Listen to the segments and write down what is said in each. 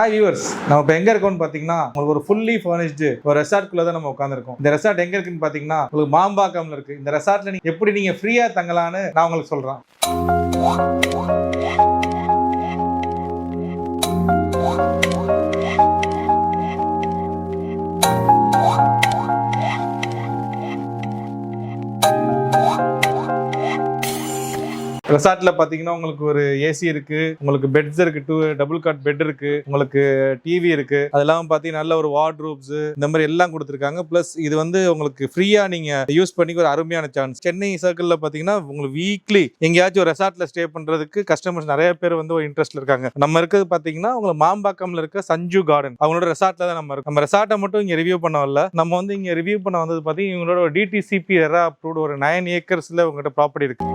Hi viewers, நம்ம இப்போ எங்கே இருக்கோம்னு பார்த்தீங்கன்னா உங்களுக்கு ஒரு ஃபுல்லி ஃபர்னிஷ்டு ஒரு ரெசார்ட்குள்ளே தான் நம்ம உட்காந்துருக்கோம். இந்த ரெசார்ட் எங்கே இருக்குன்னு பார்த்தீங்கன்னா உங்களுக்கு மாம்பாக்கம்ல இருக்கு. இந்த ரெசார்ட்ல நீங்க எப்படி நீங்க ஃப்ரீயா தங்கலான்னு நான் உங்களுக்கு சொல்றேன். ரெசார்ட்ல பாத்தீங்கன்னா உங்களுக்கு ஒரு ஏசி இருக்கு, உங்களுக்கு பெட்ஸ் இருக்கு, 2 டபுள் காட் பெட் இருக்கு, உங்களுக்கு டிவி இருக்கு, அதெல்லாம் பாத்தீங்கன்னா நல்ல ஒரு வார்ட்ரோப்ஸ் இந்த மாதிரி எல்லாம் கொடுத்துருக்காங்க. பிளஸ் இது வந்து உங்களுக்கு ஃப்ரீயா நீங்க யூஸ் பண்ணிக்க ஒரு அருமையான சான்ஸ். சென்னை சர்க்கிள்ல பாத்தீங்கன்னா உங்களுக்கு வீக்லி எங்கேயாச்சும் ஒரு ரெசார்ட்ல ஸ்டே பண்றதுக்கு கஸ்டமர்ஸ் நிறைய பேர் வந்து ஒரு இன்ட்ரெஸ்ட்ல இருக்காங்க. நம்ம இருக்கிறது பாத்தீங்கன்னா உங்களுக்கு மாம்பாக்கம்ல இருக்க சஞ்சு கார்டன் அவங்களோட ரெசார்ட்ல தான் நம்ம இருக்கோம். நம்ம ரெசார்ட்டை மட்டும் இங்க ரிவ்யூ பண்ண வரல, நம்ம வந்து இங்க ரிவ்யூ பண்ண வந்தது பாத்தீங்கன்னா இவங்களோட டிடிசிபி ரெரா அப்ரூவ்ட் ஒரு 9 ஏக்கர்ஸ்ல உங்ககிட்ட ப்ராப்பர்ட்டி இருக்கு.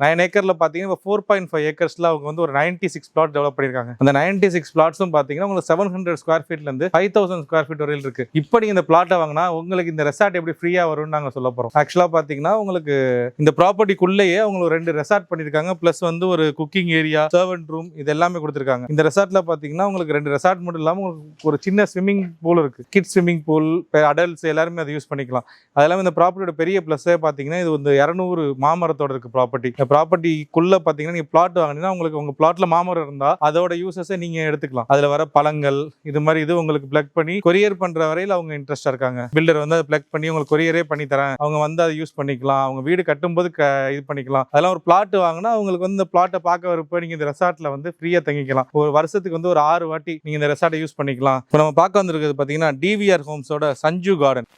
நைன் ஏக்கர்ல பாத்தீங்கன்னா 4.5 ஏக்கர்ஸ்ல அவங்க வந்து ஒரு 96 பிளாட் டெவலப் பண்ணிருக்காங்க. அந்த 96 பிளாட்ஸும் பாத்தீங்கன்னா உங்களுக்கு 700 ஸ்கொயர் ஃபீட்ல இருந்து 5000 ஸ்கொயர் ஃபீட் வரையில் இருக்கு. இப்போ நீங்க இந்த பிளாட்டை வாங்கினா உங்களுக்கு இந்த ரெசார்ட் எப்படி ஃப்ரீயா வரும்னு நாங்க சொல்ல போறோம். ஆக்சுவலா பாத்தீங்கன்னா உங்களுக்கு இந்த ப்ராப்பர்ட்டிக்குள்ளேயே உங்களுக்கு 2 ரெசார்ட் பண்ணிருக்காங்க. பிளஸ் வந்து ஒரு குக்கிங் ஏரியா, சர்வன்ட் ரூம் இது எல்லாமே கொடுத்துருக்காங்க. இந்த ரெசார்ட்ல பாத்தீங்கன்னா உங்களுக்கு 2 ரெசார்ட் மட்டும் இல்லாம உங்களுக்கு ஒரு சின்ன ஸ்விம்மிங் பூல் இருக்கு. கிட்ஸ் ஸ்விம்மிங் பூல், அடல்ட்ஸ் எல்லாருமே அதை யூஸ் பண்ணிக்கலாம். அதெல்லாம் இந்த ப்ராப்பர்ட்டியோட பெரிய பிளஸே பாத்தீங்கன்னா இது வந்து 200 மாமரத்தோட இருக்கு ப்ராப்பர்ட்டி. ப்ராப்பர்ட்டிக்குள்ள பாத்தீங்கன்னா நீங்க பிளாட் வாங்கினீங்கன்னா உங்களுக்கு உங்க பிளாட்ல மாமரம் இருந்தா அதோட யூசஸை நீங்க எடுத்துக்கலாம். அதுல வர பழங்கள் இது மாதிரி இது உங்களுக்கு பிளக் பண்ணி கொரியர் பண்ற வரையில அவங்க இன்ட்ரெஸ்டா இருக்காங்க. பில்டர் வந்து அதை பிளக் பண்ணி உங்களுக்கு கொரியரே பண்ணி தரேன், அவங்க வந்து அதை யூஸ் பண்ணிக்கலாம், அவங்க வீடு கட்டும்போது இது பண்ணிக்கலாம். அதெல்லாம் ஒரு பிளாட் வாங்கினா உங்களுக்கு வந்து இந்த பிளாட்டை பார்க்க வரப்போ நீங்க இந்த ரெசார்ட்ல வந்து ஃப்ரீயா தங்கிக்கலாம். ஒரு வருஷத்துக்கு வந்து ஒரு 6 வாட்டி நீங்க இந்த ரெசார்ட்டை யூஸ் பண்ணிக்கலாம். இப்போ நம்ம பார்க்க வந்திருக்கிறது பாத்தீங்கன்னா டிவிஆர் ஹோம்ஸோட சஞ்சு கார்டன்.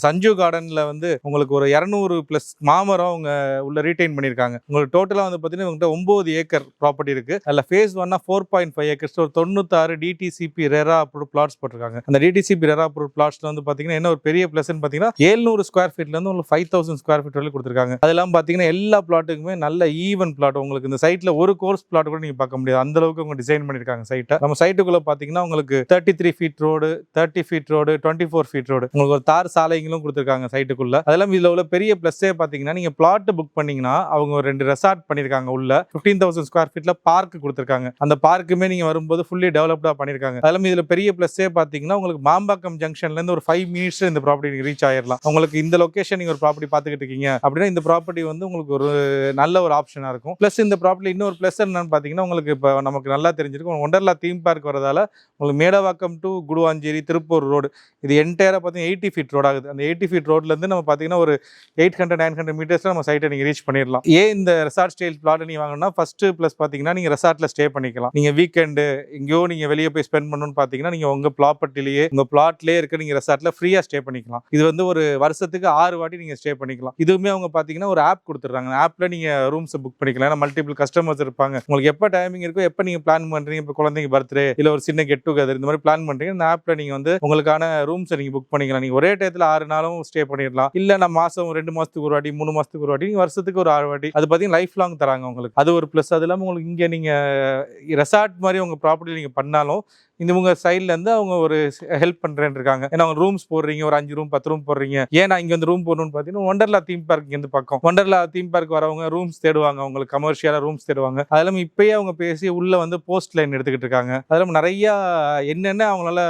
சஞ்சு கார்டன்ல வந்து உங்களுக்கு ஒரு 200 பிளஸ் மாமரம் அவங்க உள்ள ரீடைன் பண்ணிருக்காங்க. உங்களுக்கு டோட்டலா வந்து பாத்தீங்கன்னா 9 ஏக்கர் ப்ராப்பர்ட்டி இருக்கு. அதுல ஃபேஸ் 1 4.5 ஏக்கர்ஸ் ஒரு 96 டிடிசிபி ரெரா அப்ரூவ் பிளாட்ஸ் போட்டிருக்காங்க. அந்த டிடிசிபி ரெரா அப்ரூவ் பிளாட்ஸ்ல வந்து பாத்தீங்கன்னா என்ன ஒரு பெரிய பிளஸ்ன்னு பாத்தீங்கன்னா 700 ஸ்கொயர் ஃபீட்ல இருந்து உங்களுக்கு 5000 ஸ்கொயர் ஃபீட் வரைக்கும் கொடுத்துருக்காங்க. அதெல்லாம் பாத்தீங்கன்னா எல்லா பிளாட்டுக்குமே நல்ல ஈவன் பிளாட். உங்களுக்கு இந்த சைட்ல ஒரு கோர்ஸ் பிளாட் கூட நீங்க பார்க்க முடியாது, அந்த அளவுக்கு அவங்க டிசைன் பண்ணிருக்காங்க சைட்டை. நம்ம சைட்டுக்குள்ள பாத்தீங்கன்னா உங்களுக்கு 33 feet road, 30 feet road, 24 feet road, உங்களுக்கு ஒரு தார் சாலை கொடுத்திருக்காங்க சைட்டுக்குள்ள. அதெல்லாம் இதுல உள்ள பெரிய பிளஸ்ஸே பாத்தீங்கன்னா நீங்க பிளாட் புக் பண்ணீங்கன்னா அவங்க ஒரு 2 ரெசார்ட் பண்ணிருக்காங்க. உள்ள 15000 ஸ்கொயர் ஃபீட்ல பார்க் கொடுத்திருக்காங்க. அந்த பார்க்குமே நீங்க வரும்போது ஃபுல்லி டெவலப்டா பண்ணிருக்காங்க. அதெல்லாம் இதுல பெரிய பிளஸ்ஸே பாத்தீங்கன்னா உங்களுக்கு மாம்பாக்கம் ஜங்ஷன்ல இருந்து ஒரு 5 மினிட்ஸ் இந்த ப்ராப்பர்ட்டி நீங்க ரீச் ஆயிடலாம். உங்களுக்கு இந்த லொகேஷன் நீங்க ஒரு ப்ராப்பர்ட்டி பாத்துக்கிட்டு இருக்கீங்க அப்படின்னா இந்த ப்ராப்பர்ட்டி வந்து உங்களுக்கு ஒரு நல்ல ஒரு ஆப்ஷனா இருக்கும். பிளஸ் இந்த ப்ராப்பர்ட்டி இன்னொரு பிளஸ் என்னன்னு பாத்தீங்கன்னா உங்களுக்கு இப்ப நமக்கு நல்லா தெரிஞ்சிருக்கும் ஒண்டர்லா தீம் பார்க் வரதால உங்களுக்கு மேடவாக்கம் டு குடுவாஞ்சேரி திருப்பூர் ரோடு இது என்டையரா பாத்தீங்கன்னா 80 ஃபீட் ரோடு ஆகுது. அந்த 80 ஃபீட் ரோட்ல இருந்து நம்ம பாத்தீங்கன்னா ஒரு 800-900 மீட்டர்ஸ்ல நம்ம சைட்டை நீங்க ரீச் பண்ணிடலாம். ஏன் இந்த ரெசார்ட் ஸ்டைல் பிளாட் நீங்க வாங்கணும்னா ஃபர்ஸ்ட் பிளஸ் பாத்தீங்கன்னா நீங்க ரெசார்ட்ல ஸ்டே பண்ணிக்கலாம். நீங்க வீக்கெண்ட் எங்கேயோ நீங்க வெளியே போய் ஸ்பெண்ட் பண்ணணும்னு பாத்தீங்கன்னா நீங்க உங்க ப்ராப்பர்ட்டிலேயே உங்க பிளாட்லயே இருக்க நீங்க ரெசார்ட்ல ஃப்ரீயா ஸ்டே பண்ணிக்கலாம். இது வந்து ஒரு வருஷத்துக்கு 6 வாட்டி நீங்க ஸ்டே பண்ணிக்கலாம். இதுவுமே அவங்க பாத்தீங்கன்னா ஒரு ஆப் கொடுத்துறாங்க. ஆப்ல நீங்க ரூம்ஸ் புக் பண்ணிக்கலாம். ஏன்னா மல்டிபிள் கஸ்டமர்ஸ் இருப்பாங்க. உங்களுக்கு எப்ப டைமிங் இருக்கோ எப்ப நீங்க பிளான் பண்றீங்க, இப்ப குழந்தைங்க பர்த்டே இல்ல ஒரு சின்ன கெட் டுகெதர் இந்த மாதிரி பிளான் பண்றீங்க, இந்த ஆப்ல நீங்க வந்து உங்களுக்கான ரூம்ஸ் நீங்க புக் பண்ணிக்கலாம். நீங்க ஒரே டயத்துல 6 நாளும் ஸ்டே பண்ணிடலாம். இல்ல நம்ம மாசம் 2 மாசத்துக்கு ஒரு வாட்டி 3 மாசத்துக்கு ஒரு வாட்டி வருஷத்துக்கு ஒரு 6 வாட்டி அது பாத்தீங்கன்னா லைஃப் லாங் தராங்க உங்களுக்கு. அது ஒரு பிளஸ். அது இல்லாம உங்களுக்கு இங்க நீங்க ரெசார்ட் மாதிரி உங்க ப்ராப்பர்ட்டி நீங்க பண்ணாலும் இந்த உங்க சைட்ல இருந்து அவங்க ஒரு ஹெல்ப் பண்றேன்னு இருக்காங்க. ஏன்னா அவங்க ரூம்ஸ் போடுறீங்க, ஒரு 5 ரூம் 10 ரூம் போடுறீங்க. ஏன்னா இங்க வந்து ரூம் போடணும்னு பாத்தீங்கன்னா ஒண்டர்லா தீம் பார்க் இங்க இருந்து பக்கம். ஒண்டர்லா தீம் பார்க் வரவங்க ரூம்ஸ் தேடுவாங்க, உங்களுக்கு கமர்ஷியலா ரூம்ஸ் தேடுவாங்க. அதெல்லாம் இப்பயே அவங்க பேசி உள்ள வந்து போஸ்ட் லைன் எடுத்துக்கிட்டு இருக்காங்க. அதெல்லாம் நிறைய என்னென்ன அவங்களால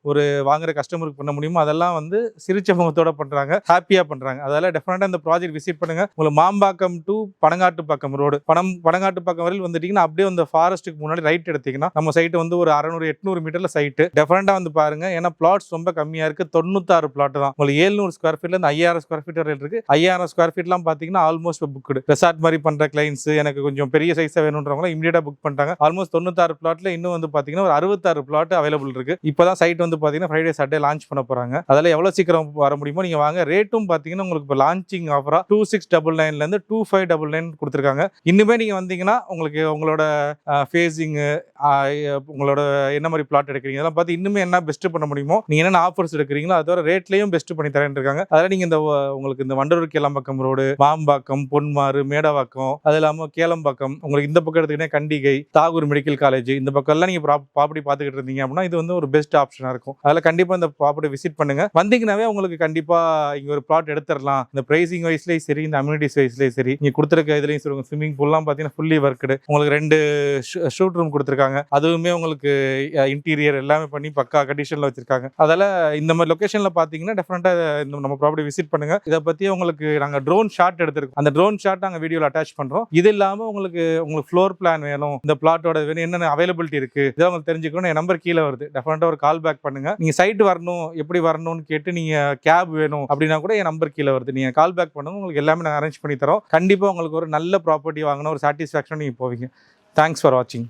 ஒரு வாங்குற கஸ்டமருக்கு பண்ண முடியுமோ அதெல்லாம் வந்து சிரிச்ச முகத்தோட பண்றாங்க, ஹாப்பியா பண்றாங்க. அதனால டெஃபினட்டா இந்த ப்ராஜெக்ட் விசிட் பண்ணுங்க. உங்களுக்கு மாம்பாக்கம் டு பனங்காட்டுப்பாக்கம் ரோடு, பனங்காட்டுப்பாக்கம் வரையில் வந்துட்டீங்கன்னா அப்படியே அந்த ஃபாரஸ்ட்டுக்கு முன்னாடி ரைட் எடுத்தீங்கன்னா நம்ம சைட் வந்து ஒரு 600-800 மீட்டர்ல சைட். டெஃபினட்டா வந்து பாருங்க. ஏன்னா பிளாட்ஸ் ரொம்ப கம்மியா இருக்கு. 96 பிளாட் தான். உங்களுக்கு 700 ஸ்கொயர் ஃபீட்ல இருந்து 5000 ஸ்கொயர் ஃபீட் வரையில் இருக்கு. 5000 ஸ்கொயர் ஃபீட்லாம் பாத்தீங்கன்னா ஆல்மோஸ்ட் புக்டு. ரெசார்ட் மாதிரி பண்ற கிளைண்ட்ஸ் எனக்கு கொஞ்சம் பெரிய சைஸா வேணும்ன்றவங்க இமிடியேட்டா புக் பண்ணிட்டாங்க. ஆல்மோஸ்ட் 96 பிளாட்ல இன்னும் வந்து பாத்தீங்கன்னா ஒரு 66 பிளாட் அவைலபிள் இருக்கு. இப்பதான் சைட் வந்து பாத்தீங்கன்னா ஃப்ரைடே சாட்டர்டே லான்ச் பண்ண போறாங்க. அதெல்லாம் எவ்வளவு சீக்கிரம் வர முடியுமோ நீங்க வாங்க. ரேட்டும் பாத்தீங்கன்னா உங்களுக்கு இப்போ லான்ச்சிங் ஆஃபரா 2699 இருந்து 2599 கொடுத்துருக்காங்க. இன்னுமே நீங்க வந்தீங்கன்னா உங்களுக்கு உங்களோட ஃபேஸிங் உங்களோட என்ன மாதிரி மாதிரி பிளாட் எடுக்கிறீங்க இதெல்லாம் பார்த்து இன்னுமே என்ன பெஸ்ட் பண்ண முடியுமோ நீங்க என்னென்ன ஆஃபர்ஸ் எடுக்கிறீங்களோ அதோட ரேட்லயும் பெஸ்ட் பண்ணி தரேன் இருக்காங்க. அதெல்லாம் நீங்க இந்த உங்களுக்கு இந்த வண்டலூர் கேளம்பாக்கம் ரோடு, மாம்பாக்கம், பொன்மாறு, மேடவாக்கம், அது இல்லாம கேளம்பாக்கம், உங்களுக்கு இந்த பக்கம் எடுத்துக்கிட்டே கண்டிகை, தாகூர் மெடிக்கல் காலேஜ், இந்த பக்கம் எல்லாம் நீங்க ப்ராப்பர்ட்டி பார்த்துக்கிட்டு இருந்தீங்க அப்படின்னா இது வந்து ஒரு பெஸ்ட் ஆப்ஷனா இருக்கும். அதில் கண்டிப்பா இந்த ப்ராப்பர்ட்டி விசிட் பண்ணுங்க. வந்தீங்கன்னாவே உங்களுக்கு கண்டிப்பா இங்க ஒரு பிளாட் எடுத்துடலாம். இந்த பிரைசிங் வைஸ்லயும் சரி, இந்த அம்யூனிட்டிஸ் வைஸ்லயும் சரி, நீங்க கொடுத்துருக்க இதுலயும் சரி, ஸ்விமிங் பூல்லாம் பாத்தீங்கன்னா ஃபுல்லி ஒர்க்டு, உங்களுக்கு 2 ஷூட் ரூம் கொடுத்துருக்காங்க. அதுவுமே உங்களுக்கு இன்டீரியர் எல்லாமே பண்ணி பக்கா கண்டிஷன்ல வச்சிருக்காங்க. அதால இந்த மாதிரி லொகேஷன்ல பாத்தீங்கன்னா டெஃபினட்டா நம்ம ப்ராப்பர்ட்டி விசிட் பண்ணுங்க. இதை பத்தி உங்களுக்கு நாங்க ட்ரோன் ஷாட் எடுத்திருக்கோம். அந்த ட்ரோன் ஷாட் நாங்க வீடியோல அட்டாச் பண்றோம். இது இல்லாம உங்களுக்கு ஃப்ளோர் பிளான் வேணும், இந்த பிளாட்டோட வேணும், என்னென்ன அவைலபிலிட்டி இருக்கு, இதை உங்களுக்கு தெரிஞ்சுக்கணும். என் நம்பர் கீழே வருது, டெஃபினட்டா ஒரு கால் பேக் பண்ணுங்க. நீங்க சைட் வரணும், எப்படி வரணும்னு கேட்டு நீங்க கேப் வேணும் அப்படின்னா கூட என் நம்பர் கீழே வருது, நீங்க கால் பேக் பண்ணுங்க. உங்களுக்கு எல்லாமே நாங்கள் அரேஞ்ச் பண்ணி தரோம். கண்டிப்பா உங்களுக்கு ஒரு நல்ல ப்ராப்பர்ட்டி வாங்கின ஒரு சாட்டிஸ்ஃபேக்ஷன் நீங்க போவீங்க. தேங்க்ஸ் ஃபார் வாட்சிங்.